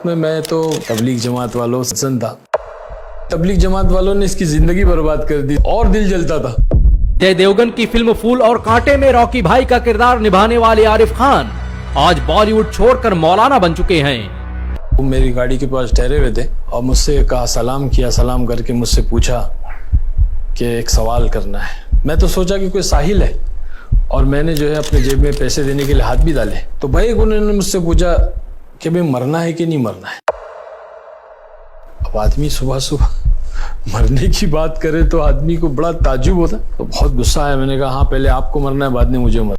میں تو تبلیغ جماعت والوں سے پسند تھا. تبلیغ جماعت والوں نے اس کی زندگی برباد کر دی اور دل جلتا تھا. جے دیوگن کی فلم پھول اور کانٹے میں راکی بھائی کا کردار نبھانے والے عارف خان آج بالی ووڈ چھوڑ کر مولانا بن چکے ہیں. وہ میری گاڑی کے پاس ٹھہرے ہوئے تھے اور مجھ سے کہا، سلام کیا، سلام کر کے مجھ سے پوچھا کہ ایک سوال کرنا ہے. میں تو سوچا کہ کوئی ساحل ہے اور میں نے جو ہے اپنے جیب میں پیسے دینے کے لیے ہاتھ بھی ڈالے. تو بھائی انہوں نے مجھ سے پوچھا کہ بھئی مرنا ہے کہ نہیں مرنا ہے. اب آدمی صبح صبح مرنے کی بات کرے تو آدمی کو بڑا تعجب ہوتا. تو بہت غصہ آیا. میں نے کہا ہاں پہلے آپ کو مرنا ہے، بعد میں مجھے مرنا.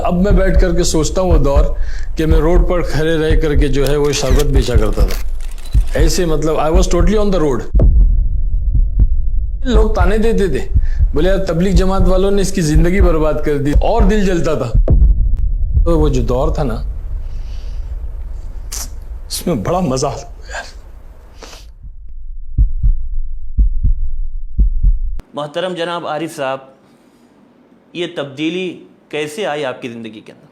اب میں بیٹھ کر کے سوچتا ہوں وہ دور کہ میں روڈ پر کھڑے رہ کر کے جو ہے وہ شربت بیچا کرتا تھا. ایسے مطلب I was totally on the road. لوگ تانے دیتے تھے، بولے یار تبلیغ جماعت والوں نے اس کی زندگی برباد کر دی اور دل جلتا تھا. تو وہ جو دور تھا نا، اس میں بڑا مزہ آتا یار. محترم جناب عارف صاحب، یہ تبدیلی کیسے آئی آپ کی زندگی کے اندر؟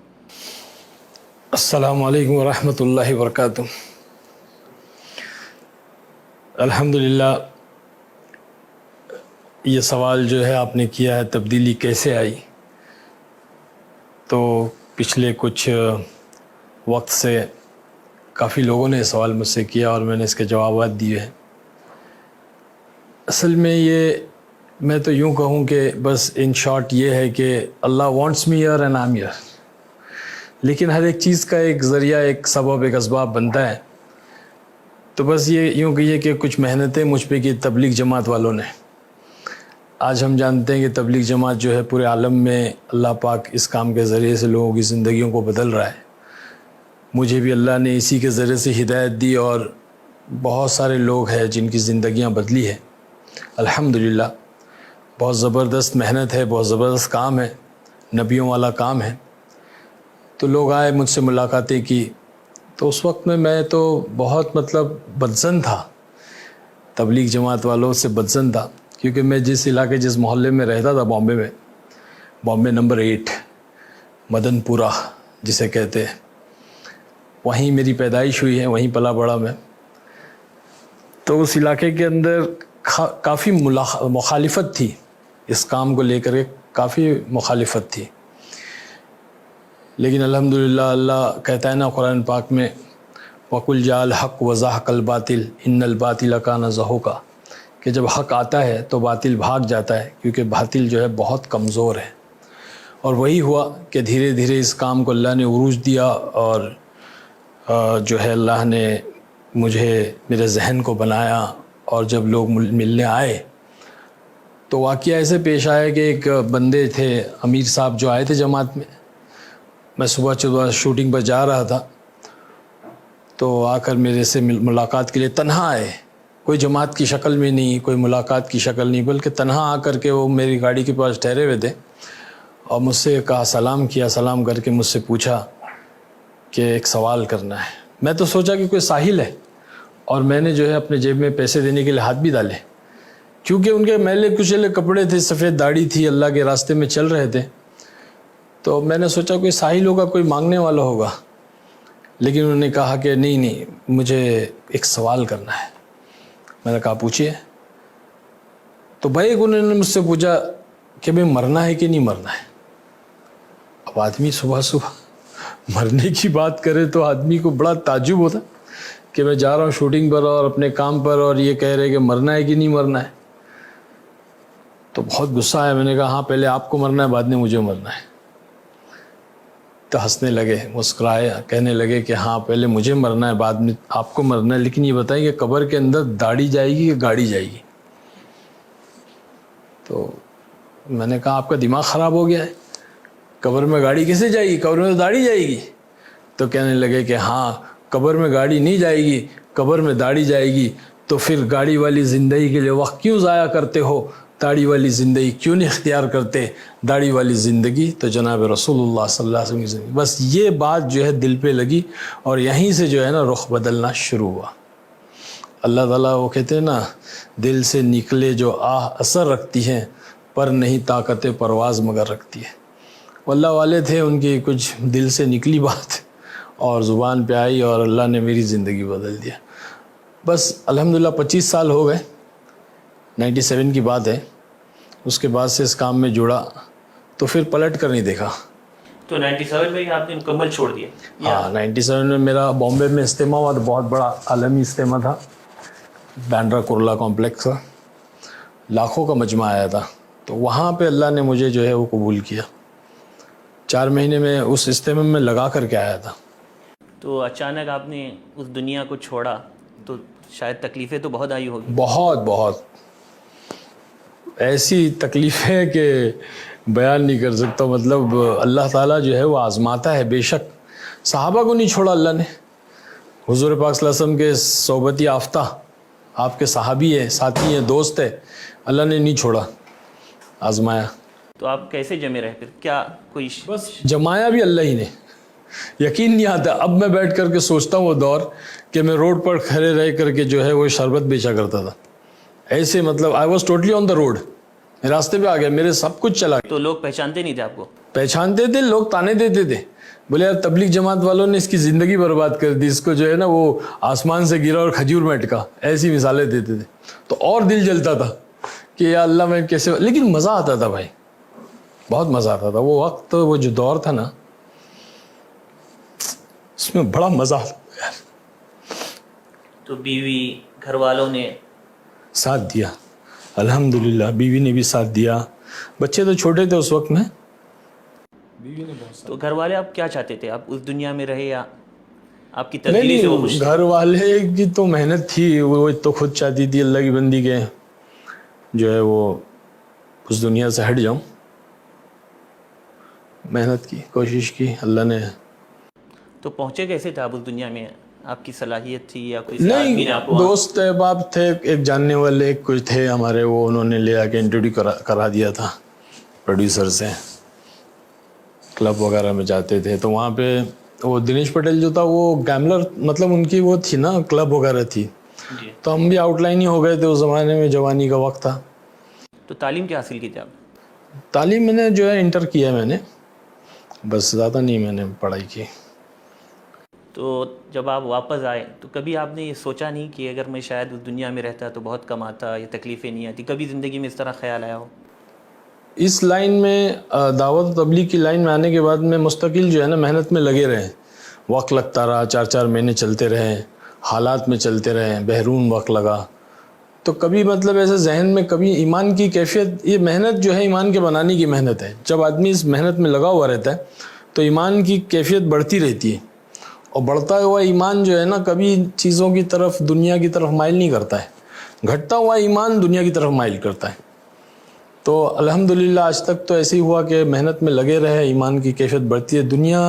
السلام علیکم ورحمۃ اللہ وبرکاتہ. الحمدللہ، یہ سوال جو ہے آپ نے کیا ہے تبدیلی کیسے آئی، تو پچھلے کچھ وقت سے کافی لوگوں نے یہ سوال مجھ سے کیا اور میں نے اس کے جوابات دیے ہیں. اصل میں یہ میں تو یوں کہوں کہ بس ان شارٹ یہ ہے کہ اللہ wants me here and I am here. لیکن ہر ایک چیز کا ایک ذریعہ، ایک سبب، ایک اسباب بنتا ہے. تو بس یہ یوں کہیے کہ کچھ محنتیں مجھ پہ کی تبلیغ جماعت والوں نے. آج ہم جانتے ہیں کہ تبلیغ جماعت جو ہے پورے عالم میں اللہ پاک اس کام کے ذریعے سے لوگوں کی زندگیوں کو بدل رہا ہے. مجھے بھی اللہ نے اسی کے ذریعے سے ہدایت دی اور بہت سارے لوگ ہیں جن کی زندگیاں بدلی ہیں. الحمدللہ، بہت زبردست محنت ہے، بہت زبردست کام ہے، نبیوں والا کام ہے. تو لوگ آئے، مجھ سے ملاقاتیں کی. تو اس وقت میں تو بہت بدظن تھا، تبلیغ جماعت والوں سے بدظن تھا. کیونکہ میں جس علاقے، جس محلے میں رہتا تھا بامبے میں، بامبے نمبر 8 مدن پورہ جسے کہتے ہیں، وہیں میری پیدائش ہوئی ہے، وہیں پلا بڑا میں. تو اس علاقے کے اندر کافی مخالفت تھی اس کام کو لے کر کے، کافی مخالفت تھی. لیکن الحمدللہ اللہ کہتا ہے نا قرآن پاک میں، وَقُلْ جَاءَ الْحَقُّ وَزَهَقَ الْبَاطِلُ إِنَّ الْبَاطِلَ كَانَ زَهُوقًا، کہ جب حق آتا ہے تو باطل بھاگ جاتا ہے، کیونکہ باطل جو ہے بہت کمزور ہے. اور وہی ہوا کہ دھیرے دھیرے اس کام کو اللہ نے عروج دیا اور جو ہے اللہ نے مجھے میرے ذہن کو بنایا. اور جب لوگ ملنے آئے تو واقعہ ایسے پیش آیا کہ ایک بندے تھے، امیر صاحب جو آئے تھے جماعت میں صبح شوٹنگ پر جا رہا تھا. تو آ کر میرے سے ملاقات کے لیے تنہا آئے، کوئی جماعت کی شکل میں نہیں، کوئی ملاقات کی شکل نہیں، بلکہ تنہا آ کر کے وہ میری گاڑی کے پاس ٹھہرے ہوئے تھے اور مجھ سے کہا، سلام کیا، سلام کر کے مجھ سے پوچھا کہ ایک سوال کرنا ہے. میں تو سوچا کہ کوئی ساحل ہے اور میں نے جو ہے اپنے جیب میں پیسے دینے کے لیے ہاتھ بھی ڈالے. کیونکہ ان کے میلے کچیلے کپڑے تھے، سفید داڑھی تھی، اللہ کے راستے میں چل رہے تھے. تو میں نے سوچا کوئی ساحل ہوگا، کوئی مانگنے والا ہوگا. لیکن انہوں نے کہا کہ نہیں، مجھے ایک سوال کرنا ہے. میں نے کہا پوچھیے. تو بھائی انہوں نے مجھ سے پوچھا کہ بھئی مرنا ہے کہ نہیں مرنا ہے. اب آدمی صبح صبح مرنے کی بات کرے تو آدمی کو بڑا تعجب ہوتا کہ میں جا رہا ہوں شوٹنگ پر اور اپنے کام پر، اور یہ کہہ رہے کہ مرنا ہے کہ نہیں مرنا ہے. تو بہت غصہ آیا. میں نے کہا ہاں پہلے آپ کو مرنا ہے، بعد میں مجھے مرنا ہے. تو ہنسنے لگے، مسکرائے، کہنے لگے کہ ہاں پہلے مجھے مرنا ہے، بعد میں آپ کو مرنا ہے. لیکن یہ بتائیں کہ قبر کے اندر داڑھی جائے گی کہ گاڑی جائے گی؟ تو میں نے کہا آپ کا دماغ خراب ہو گیا ہے، قبر میں گاڑی کیسے جائے گی؟ قبر میں تو داڑھی جائے گی. تو کہنے لگے کہ ہاں قبر میں گاڑی نہیں جائے گی، قبر میں داڑھی جائے گی. تو پھر گاڑی والی زندگی کے لیے وقت کیوں ضائع کرتے ہو؟ داڑھی والی زندگی کیوں نہیں اختیار کرتے؟ داڑھی والی زندگی تو جناب رسول اللہ صلی اللہ علیہ وسلم کی زندگی. بس یہ بات جو ہے دل پہ لگی اور یہیں سے جو ہے نا رخ بدلنا شروع ہوا. اللہ تعالیٰ وہ کہتے ہیں نا، دل سے نکلے جو آہ اثر رکھتی ہیں، پر نہیں طاقت پرواز مگر رکھتی ہے. اللہ والے تھے، ان کی کچھ دل سے نکلی بات اور زبان پہ آئی اور اللہ نے میری زندگی بدل دیا. بس الحمدللہ 25 سال ہو گئے, 97 کی بات ہے. اس کے بعد سے اس کام میں جڑا تو پھر پلٹ کر نہیں دیکھا. تو 97 میں ہی آپ نے مکمل چھوڑ دیا؟ ہاں 97 میں میرا بامبے میں اجتماع ہوا, تو بہت بڑا عالمی اجتماع تھا, بینڈرا کرلا کمپلیکس کا, لاکھوں کا مجمع آیا تھا. تو وہاں پہ اللہ نے مجھے جو ہے وہ قبول کیا. 4 مہینے میں اس اجتماع میں لگا کر کے آیا تھا. تو اچانک آپ نے اس دنیا کو چھوڑا تو شاید تکلیفیں تو بہت آئی ہوگی؟ بہت بہت ایسی تکلیفیں کہ بیان نہیں کر سکتا. مطلب اللہ تعالیٰ جو ہے وہ آزماتا ہے. بے شک صحابہ کو نہیں چھوڑا اللہ نے. حضور پاک صلی اللہ علیہ وسلم کے صحبت یافتہ آپ کے صحابی ہیں, ساتھی ہیں, دوست ہیں, اللہ نے نہیں چھوڑا, آزمایا. تو آپ کیسے جمے رہے پھر؟ کیا کوئی بس جمایا بھی اللہ ہی نے. یقین نہیں آتا. اب میں بیٹھ کر کے سوچتا ہوں وہ دور کہ میں روڈ پر کھڑے رہ کر کے جو ہے وہ شربت بیچا کرتا تھا. ایسے مطلب I was totally on the road. میں راستے پہ آ گیا, میرے سب کچھ چلا گیا. تو لوگ پہچانتے نہیں تھے آپ کو؟ پہچانتے تھے لوگ, تانے دیتے تھے, بولے یار تبلیغ جماعت والوں نے اس کی زندگی برباد کر دی, اس کو جو ہے نا وہ آسمان سے گرا اور کھجور میں اٹکا, ایسی مثالیں دیتے تھے. تو اور دل جلتا تھا کہ یا اللہ میں کیسے, لیکن مزہ آتا تھا بھائی, بہت مزہ آتا تھا. وہ وقت, وہ جو دور تھا نا, اس میں بڑا مزہ آتا یار. تو بیوی, گھر والوں نے ساتھ دیا الحمدللہ. بیوی نے بھی ساتھ دیا. بچے تو چھوٹے تھے اس وقت میں. بیوی نے بہت تو گھر والے آپ کیا چاہتے تھے؟ آپ اس دنیا میں رہے یا آپ کی تبدیلی سے وہ خوش نہیں, تھے؟ گھر والے کی تو محنت تھی, وہ تو خود چاہتی تھی اللہ کی بندی کے جو ہے وہ اس دنیا سے ہٹ جاؤں. محنت کی, کوشش کی, اللہ نے. تو پہنچے کیسے تھے آپ اس دنیا میں؟ آپ کی صلاحیت تھی یا کوئی آدمی نے آپ نہیں, کو؟ دوست احباب تھے, ایک جاننے والے کچھ تھے ہمارے, وہ انہوں نے لے آ کے انٹروڈیو کرا دیا تھا پروڈیوسر سے. کلب وغیرہ میں جاتے تھے تو وہاں پہ وہ دنیش پٹیل جو تھا وہ گیملر, مطلب ان کی وہ تھی نا, کلب وغیرہ تھی. جی. تو ہم بھی آؤٹ لائن ہی ہو گئے تھے اس زمانے میں, جوانی کا وقت تھا. تو تعلیم کیا حاصل کی تھی آپ؟ تعلیم میں نے جو ہے انٹر کیا میں نے, بس زیادہ نہیں میں نے پڑھائی کی. تو جب آپ واپس آئے تو کبھی آپ نے یہ سوچا نہیں کہ اگر میں شاید اس دنیا میں رہتا تو بہت کم آتا, یہ تکلیفیں نہیں آتی؟ کبھی زندگی میں اس طرح خیال آیا ہو؟ اس لائن میں, دعوت و تبلیغ کی لائن میں آنے کے بعد میں مستقل جو ہے نا محنت میں لگے رہے. وقت لگتا رہا, 4 مہینے چلتے رہے, حالات میں چلتے رہے, بحرون وقت لگا. تو کبھی مطلب ایسے ذہن میں کبھی ایمان کی کیفیت, یہ محنت جو ہے ایمان کے بنانے کی محنت ہے. جب آدمی اس محنت میں لگا ہوا رہتا ہے تو ایمان کی کیفیت بڑھتی رہتی ہے, اور بڑھتا ہوا ایمان جو ہے نا کبھی چیزوں کی طرف, دنیا کی طرف مائل نہیں کرتا ہے. گھٹتا ہوا ایمان دنیا کی طرف مائل کرتا ہے. تو الحمدللہ آج تک تو ایسے ہی ہوا کہ محنت میں لگے رہے, ایمان کی کیفیت بڑھتی ہے. دنیا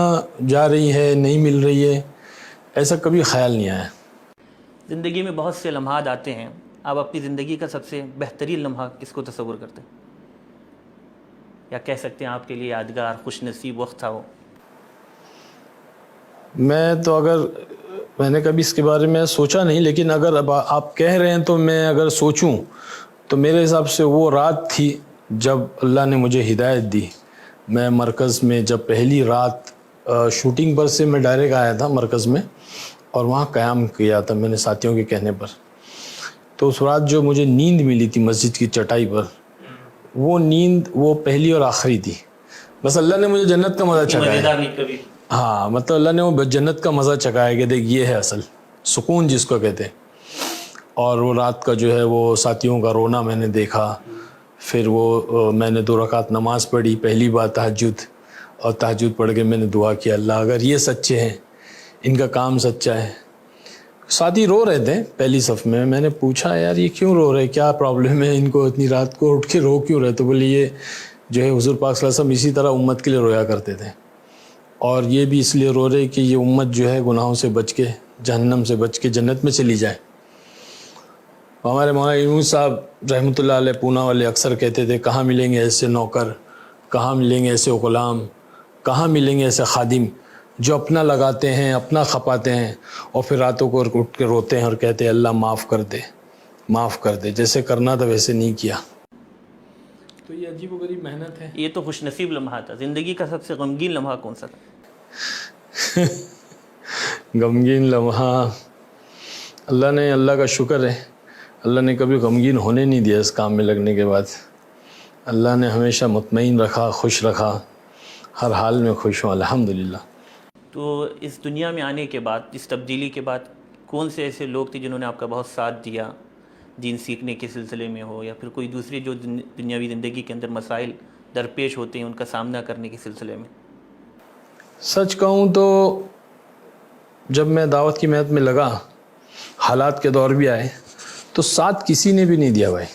جا رہی ہے, نہیں مل رہی ہے, ایسا کبھی خیال نہیں آیا. زندگی میں بہت سے لمحات آتے ہیں, آپ اپنی زندگی کا سب سے بہترین لمحہ کس کو تصور کرتے ہیں, یا کہہ سکتے ہیں آپ کے لیے یادگار, خوش نصیب وقت تھا وہ؟ میں تو اگر میں نے کبھی اس کے بارے میں سوچا نہیں, لیکن اگر اب آپ کہہ رہے ہیں تو میں اگر سوچوں تو میرے حساب سے وہ رات تھی جب اللہ نے مجھے ہدایت دی. میں مرکز میں جب پہلی رات شوٹنگ پر سے میں ڈائریکٹ آیا تھا مرکز میں, اور وہاں قیام کیا تھا میں نے ساتھیوں کے کہنے پر. تو اس رات جو مجھے نیند ملی تھی مسجد کی چٹائی پر, وہ نیند وہ پہلی اور آخری تھی. بس اللہ نے مجھے جنت کا مزہ چکھایا. ہاں, مطلب اللہ نے وہ جنت کا مزہ چکھایا کہ دیکھ یہ ہے اصل سکون جس کو کہتے ہیں. اور وہ رات کا جو ہے وہ ساتھیوں کا رونا میں نے دیکھا. پھر وہ میں نے 2 رکعت نماز پڑھی, پہلی بار تہجد, اور تہجد پڑھ کے میں نے دعا کیا, اللہ اگر یہ سچے ہیں, ان کا کام سچا ہے. ساتھی رو رہے تھے پہلی صف میں. میں نے پوچھا یار یہ کیوں رو رہے, کیا پرابلم ہے ان کو, اتنی رات کو اٹھ کے رو کیوں رہے؟ تو بولے یہ جو ہے حضور پاک صلی اللہ علیہ وسلم اسی طرح امت کے لیے رویا کرتے تھے, اور یہ بھی اس لیے رو رہے کہ یہ امت جو ہے گناہوں سے بچ کے, جہنم سے بچ کے جنت میں چلی جائے. ہمارے مولانا یونس صاحب رحمۃ اللہ علیہ پونا والے اکثر کہتے تھے کہاں ملیں گے ایسے نوکر, کہاں ملیں گے ایسے غلام, کہاں ملیں گے ایسے خادم جو اپنا لگاتے ہیں, اپنا کھپاتے ہیں, اور پھر راتوں کو اٹھ کے روتے ہیں اور کہتے ہیں اللہ معاف کر دے, معاف کر دے, جیسے کرنا تھا ویسے نہیں کیا. تو یہ عجیب و غریب محنت ہے. یہ تو خوش نصیب لمحہ تھا. زندگی کا سب سے غمگین لمحہ کون سا تھا؟ غمگین لمحہ اللہ کا شکر ہے، اللہ نے کبھی غمگین ہونے نہیں دیا اس کام میں لگنے کے بعد. اللہ نے ہمیشہ مطمئن رکھا، خوش رکھا، ہر حال میں خوش ہوں الحمدللہ. تو اس دنیا میں آنے کے بعد، اس تبدیلی کے بعد، کون سے ایسے لوگ تھے جنہوں نے آپ کا بہت ساتھ دیا، دین سیکھنے کے سلسلے میں ہو یا پھر کوئی دوسری جو دنیاوی زندگی کے اندر مسائل درپیش ہوتے ہیں ان کا سامنا کرنے کے سلسلے میں؟ سچ کہوں تو جب میں دعوت کی محنت میں لگا، حالات کے دور بھی آئے، تو ساتھ کسی نے بھی نہیں دیا بھائی.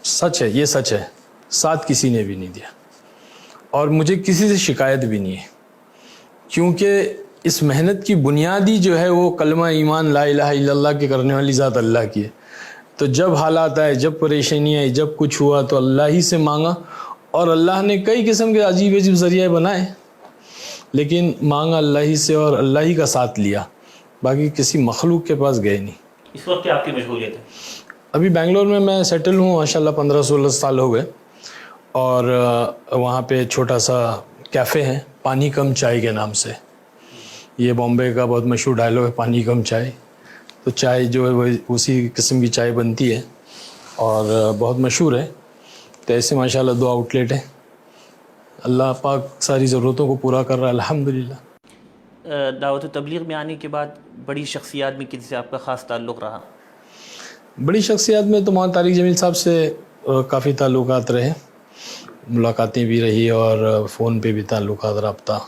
سچ ہے، یہ سچ ہے، ساتھ کسی نے بھی نہیں دیا، اور مجھے کسی سے شکایت بھی نہیں ہے، کیونکہ اس محنت کی بنیادی جو ہے وہ کلمہ ایمان لا الہ الا اللہ کے کرنے والی ذات اللہ کی ہے. تو جب حالات آئے، جب پریشانی آئی، جب کچھ ہوا تو اللہ ہی سے مانگا، اور اللہ نے کئی قسم کے عجیب عجیب ذریعے بنائے، لیکن مانگا اللہ ہی سے اور اللہ ہی کا ساتھ لیا، باقی کسی مخلوق کے پاس گئے نہیں. اس وقت کیا آپ کی مشغولیت ہے؟ ابھی بنگلور میں سیٹل ہوں ماشاءاللہ، 15-16 سال ہو گئے، اور وہاں پہ چھوٹا سا کیفے ہے پانی کم چائے کے نام سے. یہ بامبے کا بہت مشہور ڈائلاگ ہے، پانی کم چائے. تو چائے جو ہے وہ اسی قسم کی چائے بنتی ہے اور بہت مشہور ہے. تو ایسے ماشاءاللہ 2 آؤٹ لیٹ ہیں. اللہ پاک ساری ضرورتوں کو پورا کر رہا ہے الحمدللہ. دعوت و تبلیغ میں آنے کے بعد بڑی شخصیات میں کسی سے آپ کا خاص تعلق رہا؟ بڑی شخصیات میں تو مولانا طارق جمیل صاحب سے کافی تعلقات رہے، ملاقاتیں بھی رہی اور فون پہ بھی تعلقات، رابطہ.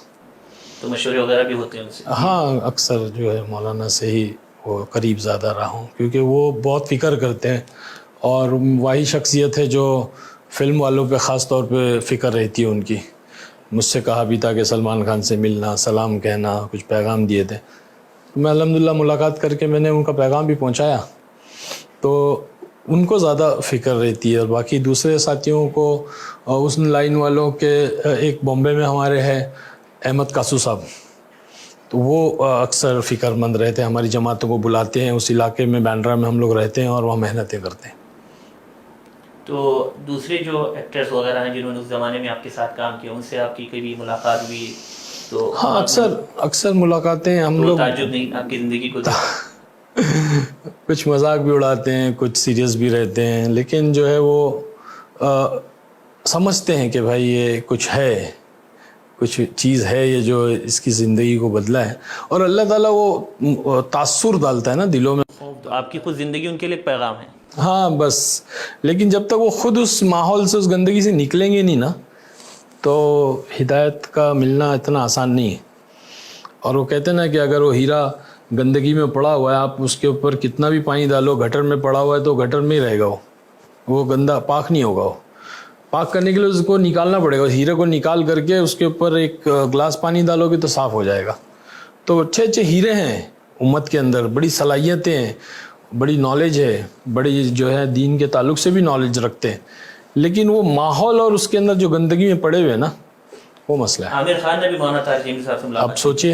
تو مشورے وغیرہ بھی ہوتے ہیں ان سے؟ ہاں، اکثر جو ہے مولانا سے ہی وہ قریب زیادہ رہا ہوں، کیونکہ وہ بہت فکر کرتے ہیں، اور وہی شخصیت ہے جو فلم والوں پہ خاص طور پہ فکر رہتی ہے ان کی. مجھ سے کہا بھی تھا کہ سلمان خان سے ملنا، سلام کہنا، کچھ پیغام دیے تھے. میں الحمدللہ ملاقات کر کے میں نے ان کا پیغام بھی پہنچایا، تو ان کو زیادہ فکر رہتی ہے. اور باقی دوسرے ساتھیوں کو، اس لائن والوں کے ایک بامبے میں ہمارے ہے احمد کاسو صاحب، تو وہ اکثر فکر مند رہتے ہیں، ہماری جماعتوں کو بلاتے ہیں، اس علاقے میں بینڈرا میں ہم لوگ رہتے ہیں اور وہاں محنتیں کرتے ہیں. تو دوسرے جو ایکٹرز وغیرہ ہیں جنہوں نے اس زمانے میں آپ کے ساتھ کام کیا، ان سے آپ کی کبھی ملاقات ہوئی؟ تو ہاں، اکثر ملاقاتیں ہم لوگ، تعجب نہیں آپ کی زندگی کو کچھ مذاق بھی اڑاتے ہیں، کچھ سیریس بھی رہتے ہیں، لیکن جو ہے وہ سمجھتے ہیں کہ بھائی یہ کچھ ہے، کچھ چیز ہے یہ جو اس کی زندگی کو بدلا ہے. اور اللہ تعالیٰ وہ تاثر ڈالتا ہے نا دلوں میں. تو آپ کی خود زندگی ان کے لیے ایک پیغام ہے. ہاں بس، لیکن جب تک وہ خود اس ماحول سے، اس گندگی سے نکلیں گے نہیں نا، تو ہدایت کا ملنا اتنا آسان نہیں ہے. اور وہ کہتے ہیں نا کہ اگر وہ ہیرا گندگی میں پڑا ہوا ہے، آپ اس کے اوپر کتنا بھی پانی ڈالو، گٹر میں پڑا ہوا ہے تو گٹر میں ہی رہے گا، وہ گندا پاک نہیں ہوگا. وہ پاک کرنے کے لیے اس کو نکالنا پڑے گا. ہیرے کو نکال کر کے اس کے اوپر ایک گلاس پانی ڈالو گے تو صاف ہو جائے گا. تو اچھے ہیرے ہیں امت کے اندر، بڑی صلاحیتیں ہیں، بڑی نالج ہے، بڑی جو ہے دین کے تعلق سے بھی نالج رکھتے ہیں، لیکن وہ ماحول اور اس کے اندر جو گندگی میں پڑے ہوئے نا، وہ مسئلہ ہے. عامر خان نے بھی مولانا طارق جمیل صاحب سے ملاقات. آپ سوچئے،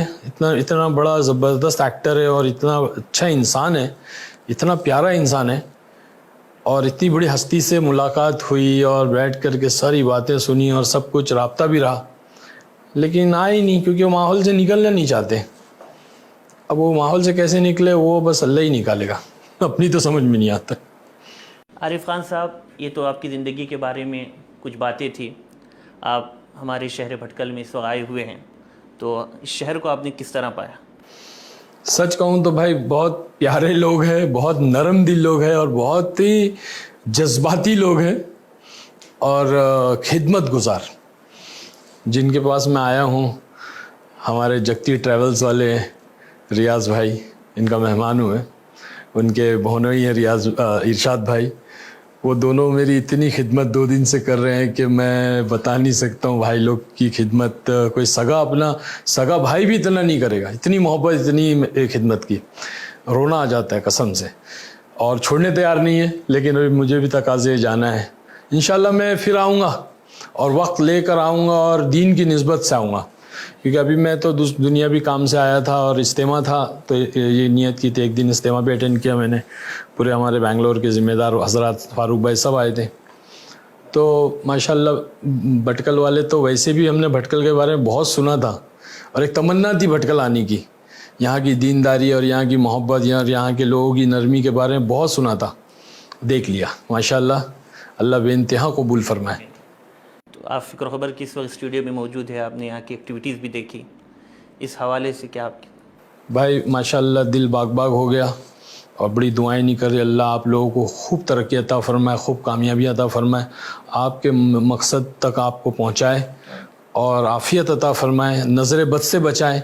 اتنا بڑا زبردست ایکٹر ہے اور اتنا اچھا انسان ہے، اتنا پیارا انسان ہے، اور اتنی بڑی ہستی سے ملاقات ہوئی اور بیٹھ کر کے ساری باتیں سنی اور سب کچھ رابطہ بھی رہا، لیکن آئے ہی نہیں، کیونکہ وہ ماحول سے نکلنا نہیں چاہتے. اب وہ ماحول سے کیسے نکلے، وہ بس اللہ ہی نکالے گا، اپنی تو سمجھ میں نہیں آتا. عارف خان صاحب، یہ تو آپ کی زندگی کے بارے میں کچھ باتیں تھی. آپ ہمارے شہر بھٹکل میں اس وقت آئے ہوئے ہیں، تو اس شہر کو آپ نے کس طرح پایا؟ سچ کہوں تو بھائی بہت پیارے لوگ ہیں، بہت نرم دل لوگ ہیں، اور بہت ہی جذباتی لوگ ہیں، اور خدمت گزار. جن کے پاس میں آیا ہوں، ہمارے جگتی ٹریولز والے ریاض بھائی، ان کا مہمان ہوں میں، ان کے بہنوئی ہیں ارشاد بھائی، وہ دونوں میری اتنی خدمت 2 دن سے کر رہے ہیں کہ میں بتا نہیں سکتا ہوں. بھائی لوگ کی خدمت کوئی اپنا سگا بھائی بھی اتنا نہیں کرے گا، اتنی محبت، اتنی خدمت کی، رونا آ جاتا ہے قسم سے. اور چھوڑنے تیار نہیں ہے، لیکن ابھی مجھے بھی تقاضے جانا ہے. انشاءاللہ میں پھر آؤں گا، اور وقت لے کر آؤں گا، اور دین کی نسبت سے آؤں گا، کیونکہ ابھی میں تو دنیاوی کام سے آیا تھا اور اجتماع تھا، تو یہ نیت کی تھی. ایک دن اجتماع بھی اٹینڈ کیا میں نے، پورے ہمارے بنگلور کے ذمہ دار حضرات، فاروق بھائی سب آئے تھے. تو ماشاءاللہ بھٹکل والے تو ویسے بھی ہم نے بھٹکل کے بارے میں بہت سنا تھا، اور ایک تمنا تھی بھٹکل آنے کی، یہاں کی دینداری اور یہاں کی محبت اور یہاں کے لوگوں کی نرمی کے بارے میں بہت سنا تھا، دیکھ لیا ماشاءاللہ، اللہ بے انتہا قبول فرمائے۔ تو آپ فکر و خبر کس وقت اسٹوڈیو میں موجود ہے، آپ نے یہاں کی ایکٹیویٹیز بھی دیکھی، اس حوالے سے کیا آپ بھائی ماشاءاللہ دل باغ باغ ہو گیا، اور بڑی دعائیں نہیں کر رہے، اللہ آپ لوگوں کو خوب ترقی عطا فرمائے، خوب کامیابی عطا فرمائے، آپ کے مقصد تک آپ کو پہنچائے اور عافیت عطا فرمائے، نظر بد سے بچائے۔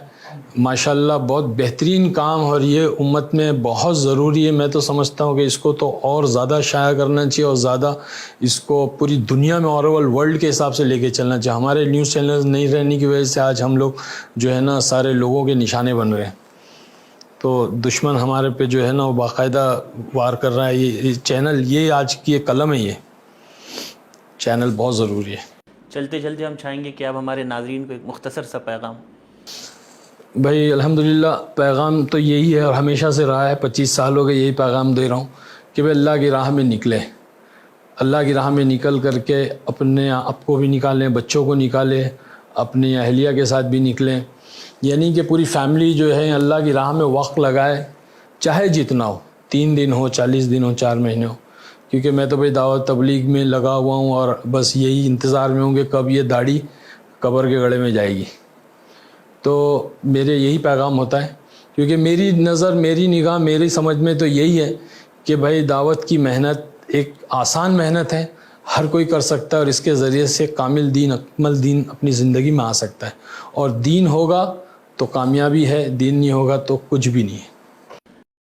ماشاءاللہ بہت بہترین کام، اور یہ امت میں بہت ضروری ہے۔ میں تو سمجھتا ہوں کہ اس کو تو اور زیادہ شائع کرنا چاہیے، اور زیادہ اس کو پوری دنیا میں اور ورلڈ کے حساب سے لے کے چلنا چاہیے۔ ہمارے نیوز چینلز نہیں رہنے کی وجہ سے آج ہم لوگ جو ہے نا سارے لوگوں کے نشانے بن رہے ہیں، تو دشمن ہمارے پہ جو ہے نا وہ باقاعدہ وار کر رہا ہے۔ یہ چینل، یہ آج کی ایک قلم ہے، یہ چینل بہت ضروری ہے۔ چلتے چلتے ہم چاہیں گے کہ آپ ہمارے ناظرین کو ایک مختصر سا پیغام۔ بھائی الحمدللہ پیغام تو یہی ہے، اور ہمیشہ سے رہا ہے، 25 سال ہو گئے یہی پیغام دے رہا ہوں کہ بھائی اللہ کی راہ میں نکلیں، اللہ کی راہ میں نکل کر کے اپنے آپ کو بھی نکالیں، بچوں کو نکالیں، اپنی اہلیہ کے ساتھ بھی نکلیں، یعنی کہ پوری فیملی جو ہے اللہ کی راہ میں وقت لگائے، چاہے جتنا ہو، 3 دن ہو، 40 دن ہو، 4 مہینے ہو، کیونکہ میں تو بھائی دعوت تبلیغ میں لگا ہوا ہوں، اور بس یہی انتظار میں ہوں کہ کب یہ داڑھی قبر کے گڑھے میں جائے گی۔ تو میرے یہی پیغام ہوتا ہے، کیونکہ میری نظر، میری نگاہ، میری سمجھ میں تو یہی ہے کہ بھائی دعوت کی محنت ایک آسان محنت ہے، ہر کوئی کر سکتا ہے، اور اس کے ذریعے سے کامل دین، اکمل دین اپنی زندگی میں آ سکتا ہے، اور دین ہوگا تو کامیابی ہے، دین نہیں ہوگا تو کچھ بھی نہیں ہے۔